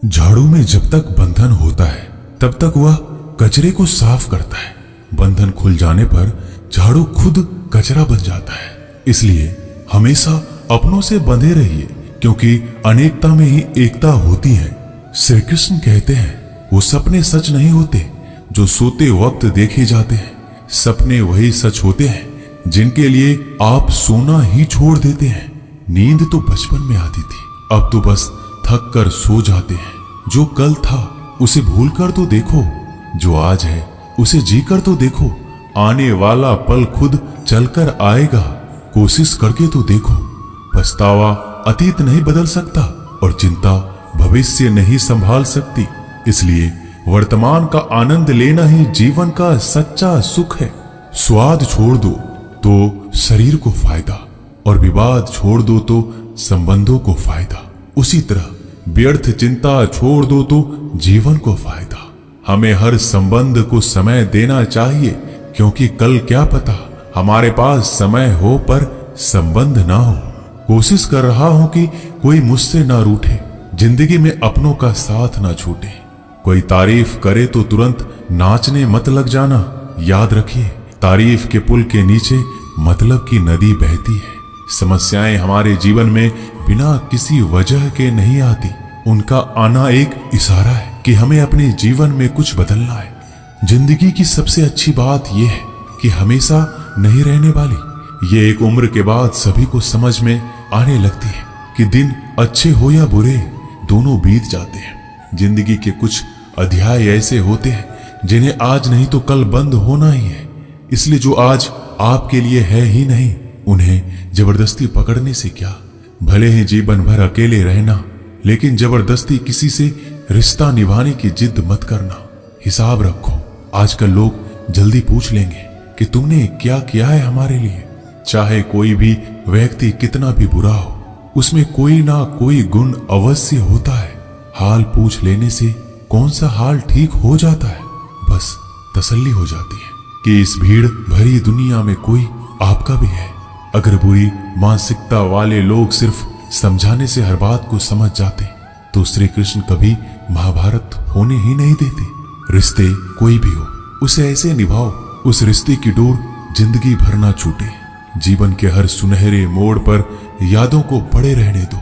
झाड़ू में जब तक बंधन होता है तब तक वह कचरे को साफ करता है। बंधन खुल जाने पर झाड़ू खुद कचरा बन जाता है। इसलिए हमेशा अपनों से बंधे रहिए, क्योंकि अनेकता में ही एकता होती है। श्री कृष्ण कहते हैं वो सपने सच नहीं होते जो सोते वक्त देखे जाते हैं। सपने वही सच होते हैं जिनके लिए आप सोना ही छोड़ देते हैं। नींद तो बचपन में आती थी, अब तो बस थक कर सो जाते हैं। जो कल था उसे भूल कर तो देखो, जो आज है उसे जी कर तो देखो। आने वाला पल खुद चलकर आएगा, कोशिश करके तो देखो। पछतावा अतीत नहीं बदल सकता और चिंता भविष्य नहीं संभाल सकती। इसलिए वर्तमान का आनंद लेना ही जीवन का सच्चा सुख है। स्वाद छोड़ दो तो शरीर को फायदा, और विवाद छोड़ दो तो संबंधों को फायदा। उसी तरह व्यर्थ चिंता छोड़ दो तो जीवन को फायदा। हमें हर संबंध को समय देना चाहिए, क्योंकि कल क्या पता हमारे पास समय हो पर संबंध ना हो। कोशिश कर रहा हूं कि कोई मुझसे ना रूठे, जिंदगी में अपनों का साथ ना छूटे। कोई तारीफ करे तो तुरंत नाचने मत लग जाना। याद रखिए, तारीफ के पुल के नीचे मतलब की नदी बहती है। समस्याएं हमारे जीवन में बिना किसी वजह के नहीं आती। उनका आना एक इशारा है कि हमें अपने जीवन में कुछ बदलना है। जिंदगी की सबसे अच्छी बात यह है कि हमेशा नहीं रहने वाली। ये एक उम्र के बाद सभी को समझ में आने लगती है कि दिन अच्छे हो या बुरे, दोनों बीत जाते हैं। जिंदगी के कुछ अध्याय ऐसे होते हैं जिन्हें आज नहीं तो कल बंद होना ही है। इसलिए जो आज आपके लिए है ही नहीं, उन्हें जबरदस्ती पकड़ने से क्या। भले ही जीवन भर अकेले रहना, लेकिन जबरदस्ती किसी से रिश्ता निभाने की जिद मत करना। हिसाब रखो, आजकल लोग जल्दी पूछ लेंगे कि तुमने क्या किया है हमारे लिए। चाहे कोई भी व्यक्ति कितना भी बुरा हो, उसमें कोई ना कोई गुण अवश्य होता है। हाल पूछ लेने से कौन सा हाल ठीक हो जाता है, बस तसल्ली हो जाती है कि इस भीड़ भरी दुनिया में कोई आपका भी है। अगर बुरी मानसिकता वाले लोग सिर्फ समझाने से हर बात को समझ जाते तो श्री कृष्ण कभी महाभारत होने ही नहीं देते। रिश्ते कोई भी हो, उसे ऐसे निभाओ उस रिश्ते की डोर जिंदगी भर ना छूटे। जीवन के हर सुनहरे मोड़ पर यादों को पड़े रहने दो।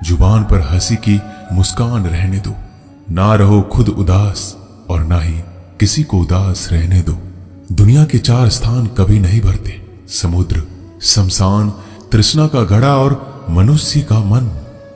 जुबान पर हंसी की मुस्कान रहने दो। ना रहो खुद उदास और ना ही किसी को उदास रहने दो। दुनिया के 4 स्थान कभी नहीं भरते, समुद्र, शमशान, तृष्णा का घड़ा और मनुष्य का मन।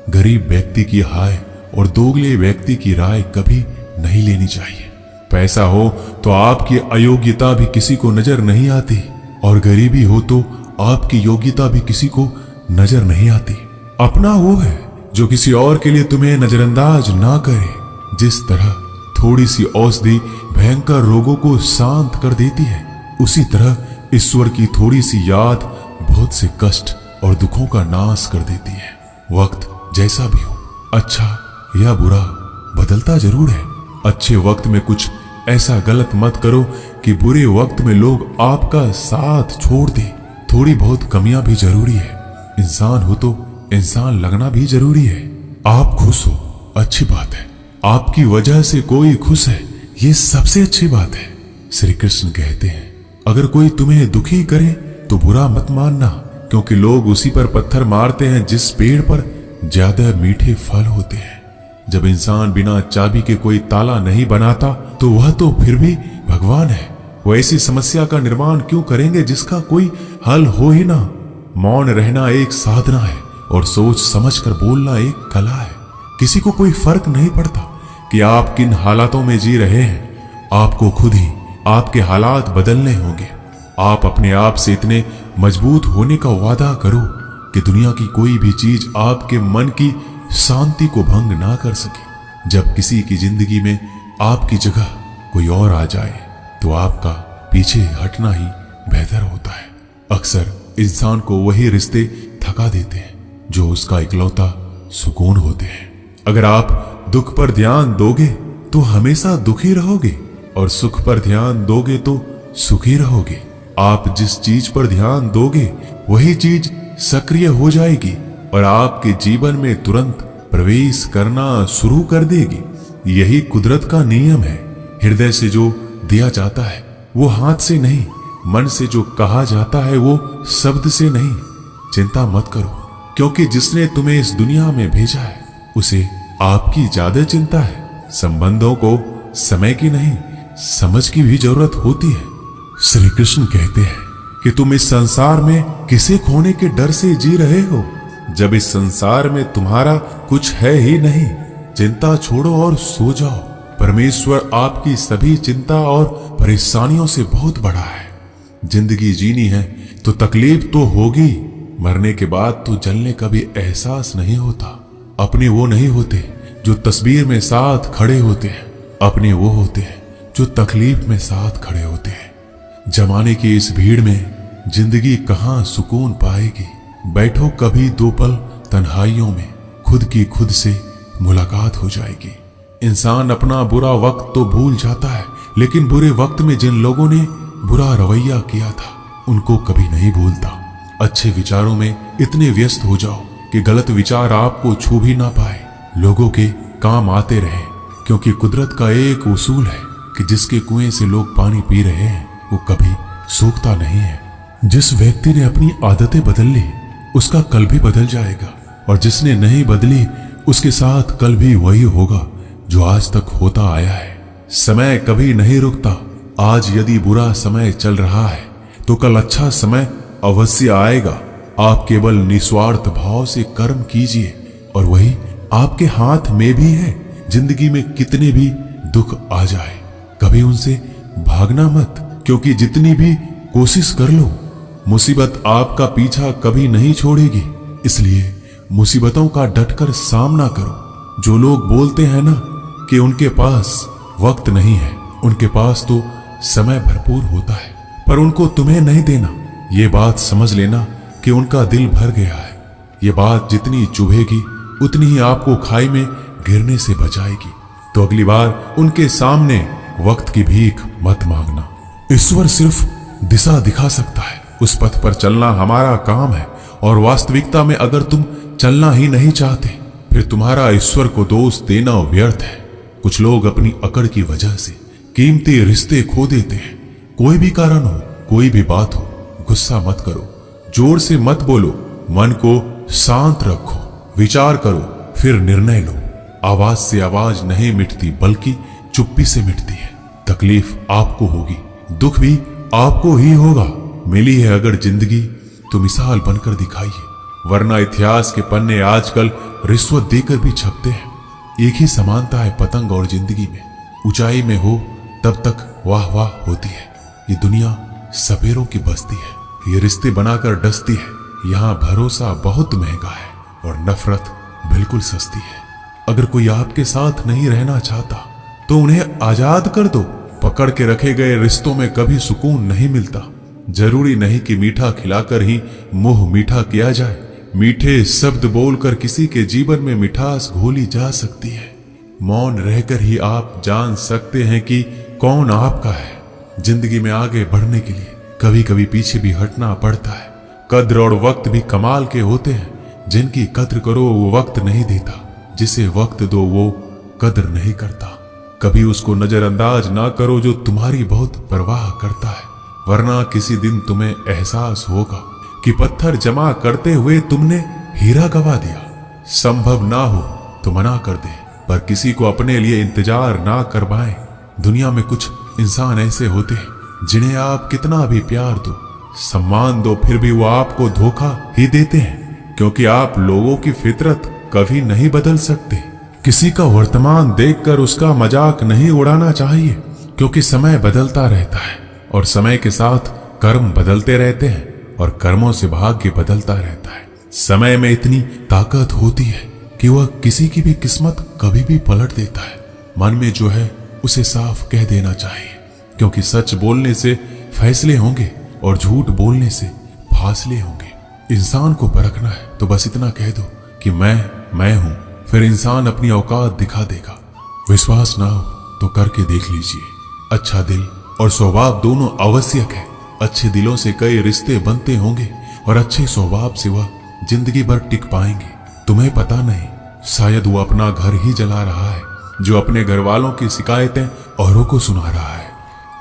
गरीब व्यक्ति की हाय और दोगले व्यक्ति की राय कभी नहीं लेनी चाहिए। पैसा हो तो आपकी अयोग्यता भी किसी को नजर नहीं आती, और गरीबी हो तो आपकी योग्यता भी किसी को नजर नहीं आती। अपना वो है जो किसी और के लिए तुम्हें नजरअंदाज ना करे। जिस तरह थोड़ी सी औषधि भयंकर रोगों को शांत कर देती है, उसी तरह ईश्वर की थोड़ी सी याद बहुत से कष्ट और दुखों का नाश कर देती है। वक्त जैसा भी हो, अच्छा या बुरा, बदलता जरूर है। अच्छे वक्त में कुछ ऐसा गलत मत करो कि बुरे वक्त में लोग आपका साथ छोड़ दे। थोड़ी बहुत कमियां भी जरूरी है। इंसान हो तो इंसान लगना भी जरूरी है। आप खुश हो, अच्छी बात है। आपकी वजह से कोई खुश है, ये सबसे अच्छी बात है। श्री कृष्ण कहते हैं, अगर कोई तुम्हें दुखी करे तो बुरा मत मानना, क्योंकि लोग उसी पर पत्थर मारते हैं जिस पेड़ पर ज्यादा मीठे फल होते हैं। जब इंसान बिना चाबी के कोई ताला नहीं बनाता तो वह तो फिर भी भगवान है। वो ऐसी समस्या का निर्माण क्यों करेंगे जिसका कोई हल हो ही ना। मौन रहना एक साधना है और सोच समझकर बोलना एक कला है। किसी को कोई फर्क नहीं पड़ता कि आप किन हालातों में जी रहे हैं। आपको खुद ही आपके हालात बदलने होंगे। आप अपने आप से इतने मजबूत होने का वादा करो कि दुनिया की कोई भी चीज आपके मन की शांति को भंग ना कर सके। जब किसी की जिंदगी में आपकी जगह कोई और आ जाए तो आपका पीछे हटना ही बेहतर होता है। अक्सर इंसान को वही रिश्ते थका देते हैं जो उसका इकलौता सुकून होते हैं। अगर आप दुख पर ध्यान दोगे तो हमेशा दुखी रहोगे, और सुख पर ध्यान दोगे तो सुखी रहोगे। आप जिस चीज पर ध्यान दोगे वही चीज सक्रिय हो जाएगी और आपके जीवन में तुरंत प्रवेश करना शुरू कर देगी। यही कुदरत का नियम है। हृदय से जो दिया जाता है वो हाथ से नहीं, मन से जो कहा जाता है वो शब्द से नहीं। चिंता मत करो, क्योंकि जिसने तुम्हें इस दुनिया में भेजा है उसे आपकी ज्यादा चिंता है। संबंधों को समय की नहीं, समझ की भी जरूरत होती है। श्री कृष्ण कहते हैं कि तुम इस संसार में किसे खोने के डर से जी रहे हो, जब इस संसार में तुम्हारा कुछ है ही नहीं। चिंता छोड़ो और सो जाओ। परमेश्वर आपकी सभी चिंता और परेशानियों से बहुत बड़ा है। जिंदगी जीनी है तो तकलीफ तो होगी। मरने के बाद तो जलने का भी एहसास नहीं होता। अपने वो नहीं होते जो तस्वीर में साथ खड़े होते हैं, अपने वो होते हैं जो तकलीफ में साथ खड़े होते हैं। जमाने की इस भीड़ में जिंदगी कहां सुकून पाएगी। बैठो कभी दो पल तन्हाइयों में, खुद की खुद से मुलाकात हो जाएगी। इंसान अपना बुरा वक्त तो भूल जाता है, लेकिन बुरे वक्त में जिन लोगों ने बुरा रवैया किया था उनको कभी नहीं भूलता। अच्छे विचारों में इतने व्यस्त हो जाओ कि गलत विचार आपको छू भी ना पाए। लोगों के काम आते रहे, क्योंकि कुदरत का एक उसूल है कि जिसके कुएं से लोग पानी पी रहे हैं वो कभी सूखता नहीं है। जिस व्यक्ति ने अपनी आदतें बदल ली उसका कल भी बदल जाएगा, और जिसने नहीं बदली उसके साथ कल भी वही होगा जो आज तक होता आया है। समय कभी नहीं रुकता। आज यदि बुरा समय चल रहा है तो कल अच्छा समय अवश्य आएगा। आप केवल निस्वार्थ भाव से कर्म कीजिए और वही आपके हाथ में भी है। जिंदगी में कितने भी दुख आ जाए कभी उनसे भागना मत, क्योंकि जितनी भी कोशिश कर लो मुसीबत आपका पीछा कभी नहीं छोड़ेगी। इसलिए मुसीबतों का डटकर सामना करो। जो लोग बोलते हैं ना कि उनके पास वक्त नहीं है, उनके पास तो समय भरपूर होता है, पर उनको तुम्हें नहीं देना। ये बात समझ लेना कि उनका दिल भर गया है। ये बात जितनी चुभेगी उतनी ही आपको खाई में गिरने से बचाएगी। तो अगली बार उनके सामने वक्त की भीख मत मांगना। ईश्वर सिर्फ दिशा दिखा सकता है, उस पथ पर चलना हमारा काम है। और वास्तविकता में अगर तुम चलना ही नहीं चाहते फिर तुम्हारा ईश्वर को दोष देना व्यर्थ है। कुछ लोग अपनी अकड़ की वजह से कीमती रिश्ते खो देते हैं। कोई भी कारण हो, कोई भी बात हो, गुस्सा मत करो, जोर से मत बोलो, मन को शांत रखो, विचार करो, फिर निर्णय लो। आवाज से आवाज नहीं मिटती बल्कि चुप्पी से मिटती है। तकलीफ आपको होगी, दुख भी आपको ही होगा। मिली है अगर जिंदगी तो मिसाल बनकर दिखाइए, वरना इतिहास के पन्ने आजकल रिश्वत देकर भी छपते हैं। एक ही समानता है पतंग और जिंदगी में। ऊंचाई में हो तब तक वाह वाह होती है। ये दुनिया सपेरों की बस्ती है, ये रिश्ते बनाकर डसती है। यहाँ भरोसा बहुत महंगा है और नफरत बिल्कुल सस्ती है। अगर कोई आपके साथ नहीं रहना चाहता तो उन्हें आजाद कर दो। पकड़ के रखे गए रिश्तों में कभी सुकून नहीं मिलता। जरूरी नहीं कि मीठा खिलाकर ही मुंह मीठा किया जाए। मीठे शब्द बोलकर किसी के जीवन में मिठास घोली जा सकती है। मौन रहकर ही आप जान सकते हैं कि कौन आपका है। जिंदगी में आगे बढ़ने के लिए कभी कभी पीछे भी हटना पड़ता है। कद्र और वक्त भी कमाल के होते हैं। जिनकी कद्र करो वो वक्त नहीं देता, जिसे वक्त दो वो कद्र नहीं करता। कभी उसको नजरअंदाज ना करो जो तुम्हारी बहुत परवाह करता है, वरना किसी दिन तुम्हें एहसास होगा कि पत्थर जमा करते हुए तुमने हीरा गवा दिया। संभव ना हो तो मना कर दे, पर किसी को अपने लिए इंतजार ना करवाएं। दुनिया में कुछ इंसान ऐसे होते हैं जिन्हें आप कितना भी प्यार दो, सम्मान दो, फिर भी वो आपको धोखा ही देते हैं, क्योंकि आप लोगों की फितरत कभी नहीं बदल सकते। किसी का वर्तमान देखकर उसका मजाक नहीं उड़ाना चाहिए, क्योंकि समय बदलता रहता है और समय के साथ कर्म बदलते रहते हैं और कर्मों से भाग्य बदलता रहता है। समय में इतनी ताकत होती है कि वह किसी की भी किस्मत कभी भी पलट देता है। मन में जो है उसे साफ कह देना चाहिए, क्योंकि सच बोलने से फैसले होंगे और झूठ बोलने से फासले होंगे। इंसान को परखना है तो बस इतना कह दो कि मैं हूं, फिर इंसान अपनी औकात दिखा देगा। विश्वास ना हो तो करके देख लीजिए। अच्छा दिल और स्वभाव दोनों आवश्यक है। अच्छे दिलों से कई रिश्ते बनते होंगे और अच्छे स्वभाव से वह जिंदगी भर टिक पाएंगे। तुम्हें पता नहीं शायद वो अपना घर ही जला रहा है, जो अपने घर वालों की शिकायतें औरों को सुना रहा है।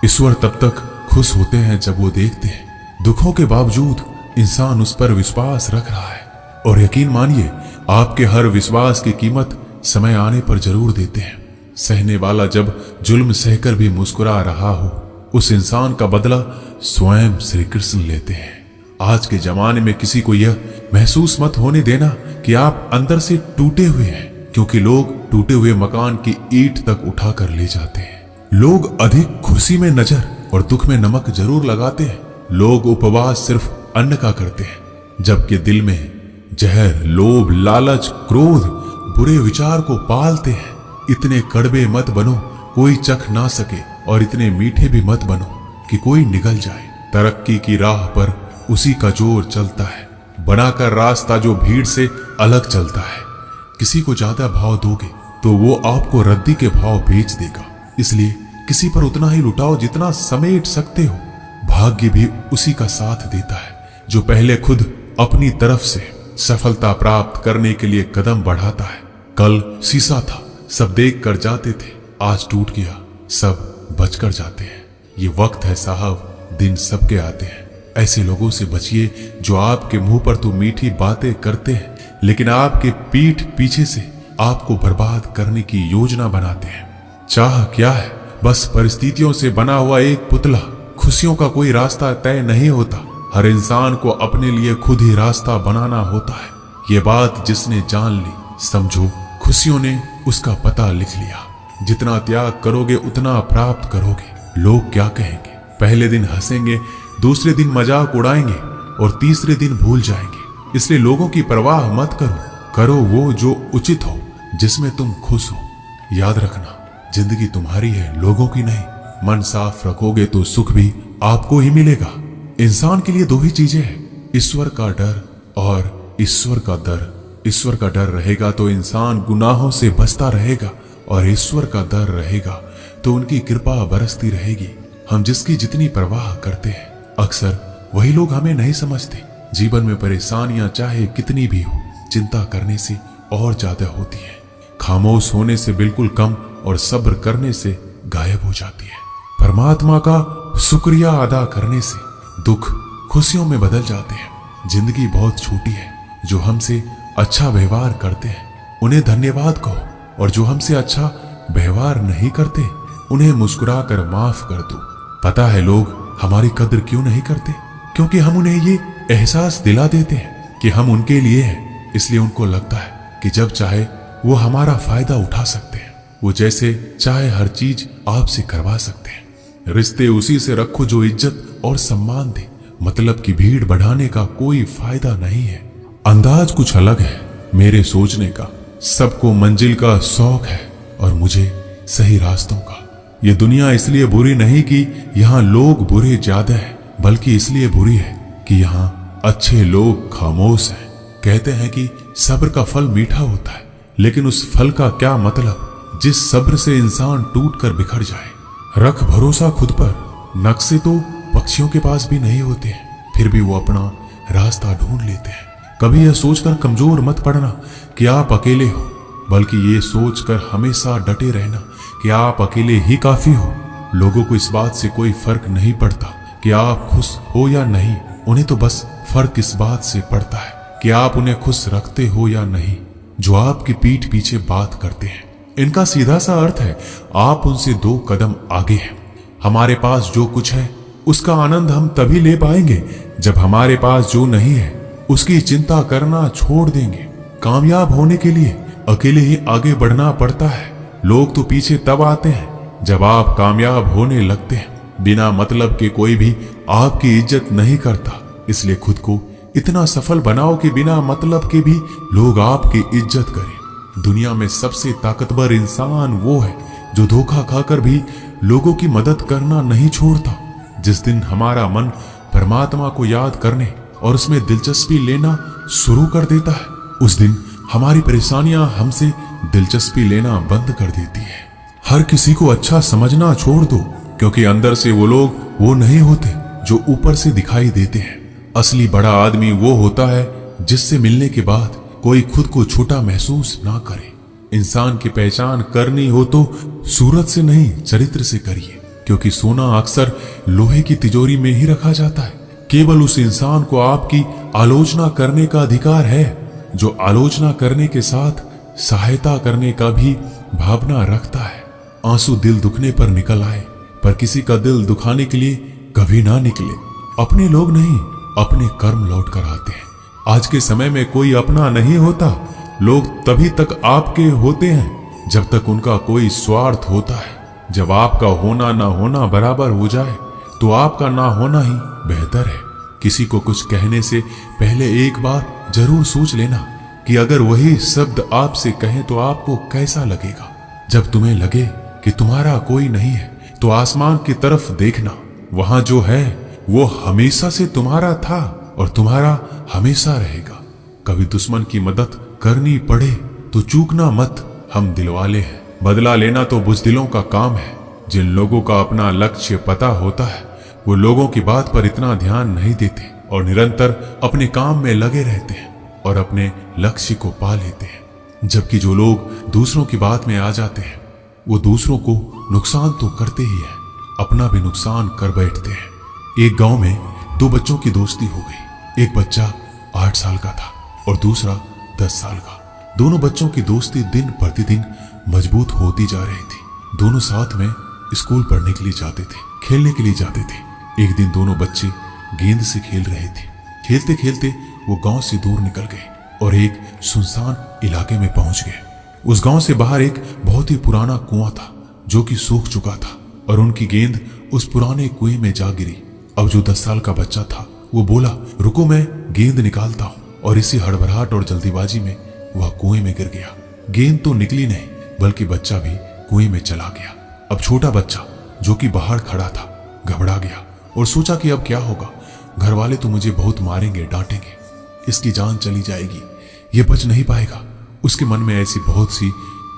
ईश्वर तब तक खुश होते हैं जब वो देखते हैं दुखों के बावजूद इंसान उस पर विश्वास रख रहा है। और यकीन मानिए, आपके हर विश्वास की कीमत समय आने पर जरूर देते हैं। सहने वाला जब जुल्म सहकर भी मुस्कुरा रहा हो, उस इंसान का बदला स्वयं श्री कृष्ण लेते हैं। आज के जमाने में किसी को यह महसूस मत होने देना कि आप अंदर से टूटे हुए हैं, क्योंकि लोग टूटे हुए मकान की ईंट तक उठाकर ले जाते हैं। लोग अधिक खुशी में नजर और दुख में नमक जरूर लगाते हैं। लोग उपवास सिर्फ अन्न का करते हैं, जबकि दिल में जहर, लोभ, लालच, क्रोध, बुरे विचार को पालते हैं। इतने कड़वे मत बनो कोई चख ना सके, और इतने मीठे भी मत बनो कि कोई निगल जाए। तरक्की की राह पर उसी का जोर चलता है, बनाकर रास्ता जो भीड़ से अलग चलता है। किसी को ज्यादा भाव दोगे तो वो आपको रद्दी के भाव बेच देगा। इसलिए किसी पर उतना ही लुटाओ जितना समेट सकते हो। भाग्य भी उसी का साथ देता है जो पहले खुद अपनी तरफ से सफलता प्राप्त करने के लिए कदम बढ़ाता है। कल शीशा था, सब देख कर जाते थे, आज टूट गया, सब बचकर जाते हैं। ये वक्त है साहब, दिन सबके आते हैं। ऐसे लोगों से बचिए जो आपके मुंह पर तो मीठी बातें करते हैं, लेकिन आपके पीठ पीछे से आपको बर्बाद करने की योजना बनाते हैं। चाह क्या है? बस परिस्थितियों से बना हुआ एक पुतला। खुशियों का कोई रास्ता तय नहीं होता, हर इंसान को अपने लिए खुद ही रास्ता बनाना होता है। ये बात जिसने जान ली, समझो खुशियों ने उसका पता लिख लिया। जितना त्याग करोगे उतना प्राप्त करोगे। लोग क्या कहेंगे? पहले दिन हंसेंगे, दूसरे दिन मजाक उड़ाएंगे और तीसरे दिन भूल जाएंगे। इसलिए लोगों की परवाह मत करो, करो वो जो उचित हो, जिसमें तुम खुश हो। याद रखना, जिंदगी तुम्हारी है, लोगों की नहीं। मन साफ रखोगे तो सुख भी आपको ही मिलेगा। इंसान के लिए दो ही चीजें हैं, ईश्वर का डर और ईश्वर का दर। ईश्वर का डर रहेगा तो इंसान गुनाहों से बचता रहेगा, और ईश्वर का डर रहेगा तो उनकी कृपा बरसती रहेगी। हम जिसकी जितनी परवाह करते हैं, अक्सर वही लोग हमें नहीं समझते। जीवन में परेशानियां चाहे कितनी भी हो, चिंता करने से और ज्यादा होती है। खामोश होने से बिल्कुल कम और सब्र करने से गायब हो जाती है। परमात्मा का शुक्रिया अदा करने से दुख खुशियों में बदल जाते हैं। जिंदगी बहुत छोटी है। जो हमसे अच्छा व्यवहार करते हैं उन्हें धन्यवाद कहो, और जो हमसे अच्छा व्यवहार नहीं करते उन्हें मुस्कुराकर माफ कर दो। पता है लोग हमारी कद्र क्यों नहीं करते? क्योंकि हम उन्हें ये एहसास दिला देते हैं कि हम उनके लिए हैं। इसलिए उनको लगता है कि जब चाहे वो हमारा फायदा उठा सकते हैं, वो जैसे चाहे हर चीज आपसे करवा सकते हैं। रिश्ते उसी से रखो जो इज्जत और सम्मान दे। मतलब की भीड़ बढ़ाने का कोई फायदा नहीं है। अंदाज कुछ अलग है मेरे सोचने का। सबको मंजिल का शौक है और मुझे सही रास्तों का। ये दुनिया इसलिए बुरी नहीं कि यहाँ लोग बुरे ज्यादा हैं, बल्कि इसलिए बुरी है कि यहाँ अच्छे लोग खामोश हैं। कहते हैं कि सब्र का फल मीठा होता है, लेकिन उस फल का क्या मतलब जिस सब्र से इंसान टूट कर बिखर जाए। रख भरोसा खुद पर। नक्शे तो पक्षियों के पास भी नहीं होते हैं, फिर भी वो अपना रास्ता ढूंढ लेते हैं। कभी यह सोचकर कमजोर मत पड़ना कि आप अकेले हो, बल्कि ये सोचकर हमेशा डटे रहना कि आप अकेले ही काफी हो। लोगों को इस बात से कोई फर्क नहीं पड़ता कि आप खुश हो या नहीं। उन्हें तो बस फर्क इस बात से पड़ता है कि आप उन्हें खुश रखते हो या नहीं, जो आपकी पीठ पीछे बात करते हैं। इनका सीधा सा अर्थ है, आप उनसे 2 कदम आगे हैं। हमारे पास जो कुछ है उसका आनंद हम तभी ले पाएंगे जब हमारे पास जो नहीं है उसकी चिंता करना छोड़ देंगे। कामयाब होने के लिए अकेले ही आगे बढ़ना पड़ता है। लोग तो पीछे तब आते हैं जब आप कामयाब होने लगते हैं। बिना मतलब के कोई भी आपकी इज्जत नहीं करता। इसलिए खुद को इतना सफल बनाओ कि बिना मतलब के भी लोग आपकी इज्जत करें। दुनिया में सबसे ताकतवर इंसान वो है जो धोखा खाकर भी लोगों की मदद करना नहीं छोड़ता। जिस दिन हमारा मन परमात्मा को याद करने और उसमें दिलचस्पी लेना शुरू कर देता है, उस दिन हमारी परेशानियां हमसे दिलचस्पी लेना बंद कर देती है। हर किसी को अच्छा समझना छोड़ दो, क्योंकि अंदर से वो लोग वो नहीं होते जो ऊपर से दिखाई देते हैं। असली बड़ा आदमी वो होता है जिससे मिलने के बाद कोई खुद को छोटा महसूस ना करे। इंसान की पहचान करनी हो तो सूरत से नहीं, चरित्र से करिए, क्योंकि सोना अक्सर लोहे की तिजोरी में ही रखा जाता है। केवल उस इंसान को आपकी आलोचना करने का अधिकार है जो आलोचना करने के साथ सहायता करने का भी भावना रखता है। आंसू दिल दुखने पर निकल आए, पर किसी का दिल दुखाने के लिए कभी ना निकले। अपने लोग नहीं, अपने कर्म लौट कर आते हैं। आज के समय में कोई अपना नहीं होता। लोग तभी तक आपके होते हैं जब तक उनका कोई स्वार्थ होता है। जब आपका होना ना होना बराबर हो जाए तो आपका ना होना ही बेहतर है। किसी को कुछ कहने से पहले एक बार जरूर सोच लेना कि अगर वही शब्द आपसे कहें तो आपको कैसा लगेगा। जब तुम्हें लगे कि तुम्हारा कोई नहीं है तो आसमान की तरफ देखना, वहां जो है वो हमेशा से तुम्हारा था और तुम्हारा हमेशा रहेगा। कभी दुश्मन की मदद करनी पड़े तो चूकना मत, हम दिलवाले हैं। बदला लेना तो बुज़दिलों का काम है। जिन लोगों का अपना लक्ष्य पता होता है वो लोगों की बात पर इतना ध्यान नहीं देते और निरंतर अपने काम में लगे रहते हैं और अपने लक्ष्य को पा लेते हैं। जबकि जो लोग दूसरों की बात में आ जाते हैं वो दूसरों को नुकसान तो करते ही हैं, अपना भी नुकसान कर बैठते हैं। एक गांव में दो बच्चों की दोस्ती हो गई। एक बच्चा 8 साल का था और दूसरा 10 साल का। दोनों बच्चों की दोस्ती दिन प्रतिदिन मजबूत होती जा रही थी। दोनों साथ में स्कूल पढ़ने के लिए जाते थे, खेलने के लिए जाते थे। एक दिन दोनों बच्चे गेंद से खेल रहे थे। खेलते खेलते वो गांव से दूर निकल गए और एक सुनसान इलाके में पहुंच गए। उस गांव से बाहर एक बहुत ही पुराना कुआं था जो कि सूख चुका था और उनकी गेंद उस पुराने कुएं में जा गिरी। अब जो 10 साल का बच्चा था वो बोला, रुको मैं गेंद निकालता हूं, और इसी हड़बड़ाहट और जल्दीबाजी में वह कुएं में गिर गया। गेंद तो निकली नहीं बल्कि बच्चा भी कुएं में चला गया। अब छोटा बच्चा जो कि बाहर खड़ा था घबरा गया और सोचा कि अब क्या होगा। घर वाले तो मुझे बहुत मारेंगे, डांटेंगे, इसकी जान चली जाएगी, ये बच नहीं पाएगा। उसके मन में ऐसी बहुत सी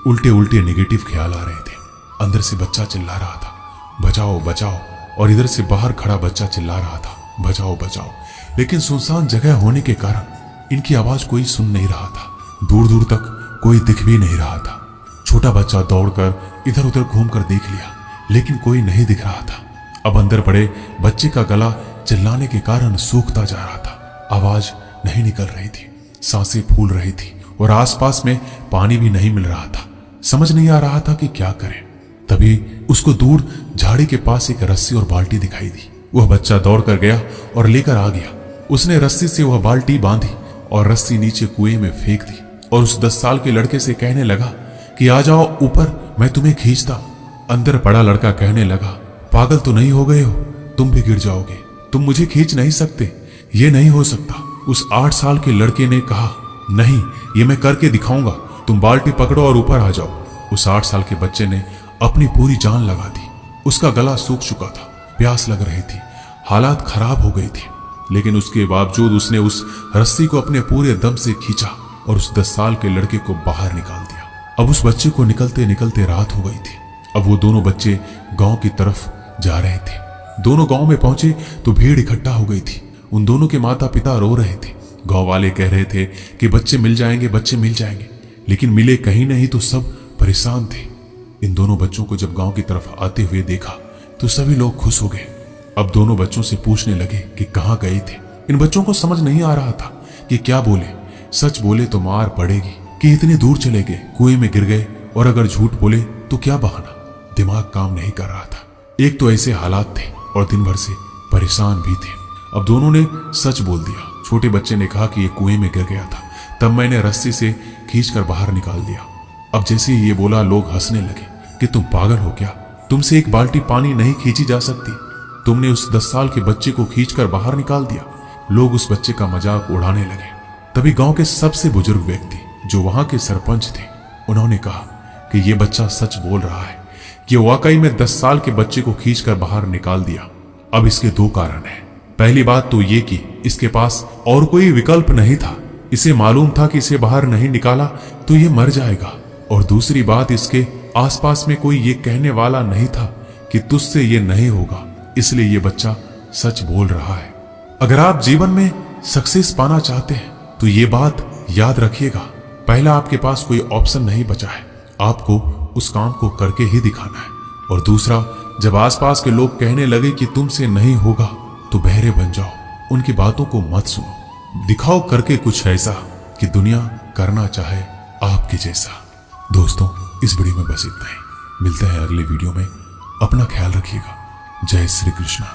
उल्टे उल्टे नेगेटिव ख्याल आ रहे थे। अंदर से बच्चा चिल्ला रहा था, बचाओ बचाओ, और इधर से बाहर खड़ा बच्चा चिल्ला रहा था, बचाओ बचाओ। लेकिन सुनसान जगह होने के कारण इनकी आवाज कोई सुन नहीं रहा था। दूर दूर तक कोई दिख भी नहीं रहा था। छोटा बच्चा दौड़कर इधर उधर घूमकर देख लिया लेकिन कोई नहीं दिख रहा था। अब अंदर पड़े बच्चे का गला चिल्लाने के कारण सूखता जा रहा था। आवाज नहीं निकल रही थी, सांसें फूल रही थी और आसपास में पानी भी नहीं मिल रहा था। समझ नहीं आ रहा था कि क्या करे। तभी उसको दूर झाड़ी के पास एक रस्सी और बाल्टी दिखाई दी। वह बच्चा दौड़कर गया और लेकर आ गया। उसने रस्सी से वह बाल्टी बांधी और रस्सी नीचे कुएं में फेंक दी और उस 10 साल के लड़के से कहने लगा कि आ जाओ ऊपर, मैं तुम्हें खींचता हूं। अंदर पड़ा लड़का कहने लगा, पागल तो नहीं हो गए हो, तुम भी गिर जाओगे, तुम मुझे खींच नहीं सकते, ये नहीं हो सकता। उस 8 साल के लड़के ने कहा, नहीं, ये मैं करके दिखाऊंगा, तुम बाल्टी पकड़ो और ऊपर आ जाओ। उस 8 साल के बच्चे ने अपनी पूरी जान लगा दी। उसका गला सूख चुका था, प्यास लग रही थी, हालात खराब हो गई थी, लेकिन उसके बावजूद उसने उस रस्सी को अपने पूरे दम से खींचा और उस 10 साल के लड़के को बाहर निकाल दिया। अब उस बच्चे को निकलते निकलते रात हो गई थी। अब वो दोनों बच्चे गांव की तरफ जा रहे थे। दोनों गांव में पहुंचे तो भीड़ इकट्ठा हो गई थी। उन दोनों के माता पिता रो रहे थे। गांव वाले कह रहे थे कि बच्चे मिल जाएंगे, बच्चे मिल जाएंगे, लेकिन मिले कहीं नहीं तो सब परेशान थे। इन दोनों बच्चों को जब गांव की तरफ आते हुए देखा तो सभी लोग खुश हो गए। अब दोनों बच्चों से पूछने लगे कि कहां गए थे। इन बच्चों को समझ नहीं आ रहा था कि क्या बोले। सच बोले तो मार पड़ेगी कि इतनी दूर चले गए, कुएं में गिर गए, और अगर झूठ बोले तो क्या बहाना। दिमाग काम नहीं कर रहा था। एक तो ऐसे हालात थे और दिन भर से परेशान भी थे। अब दोनों ने सच बोल दिया। छोटे बच्चे ने कहा कि ये कुएं में गिर गया था, तब मैंने रस्सी से खींचकर बाहर निकाल दिया। अब जैसे ही ये बोला लोग हंसने लगे कि तुम पागल हो क्या, तुमसे एक बाल्टी पानी नहीं खींची जा सकती, तुमने उस 10 साल के बच्चे को खींचकर बाहर निकाल दिया। लोग उस बच्चे का मजाक उड़ाने लगे। तभी गांव के सबसे बुजुर्ग व्यक्ति जो वहां के सरपंच थे, उन्होंने कहा कि ये बच्चा सच बोल रहा है, कि वाकई में 10 साल के बच्चे को खींचकर बाहर निकाल दिया। अब इसके 2 कारण हैं। पहली बात तो ये कि इसके पास और कोई विकल्प नहीं था। इसे मालूम था कि इसे बाहर नहीं निकाला तो ये मर जाएगा। और दूसरी बात, इसके आसपास में कोई ये कहने वाला नहीं था कि तुझसे ये नहीं होगा, इसलिए ये बच्चा सच बोल रहा है। अगर आप जीवन में सक्सेस पाना चाहते हैं तो ये बात याद रखिएगा, पहला आपके पास कोई ऑप्शन नहीं बचा है, आपको उस काम को करके ही दिखाना है। और दूसरा, जब आसपास के लोग कहने लगे कि तुमसे नहीं होगा, तो बहरे बन जाओ, उनकी बातों को मत सुनो, दिखाओ करके कुछ ऐसा कि दुनिया करना चाहे आपके जैसा। दोस्तों, इस वीडियो में बस इतना ही। मिलते हैं अगले वीडियो में। अपना ख्याल रखिएगा। जय श्री कृष्णा।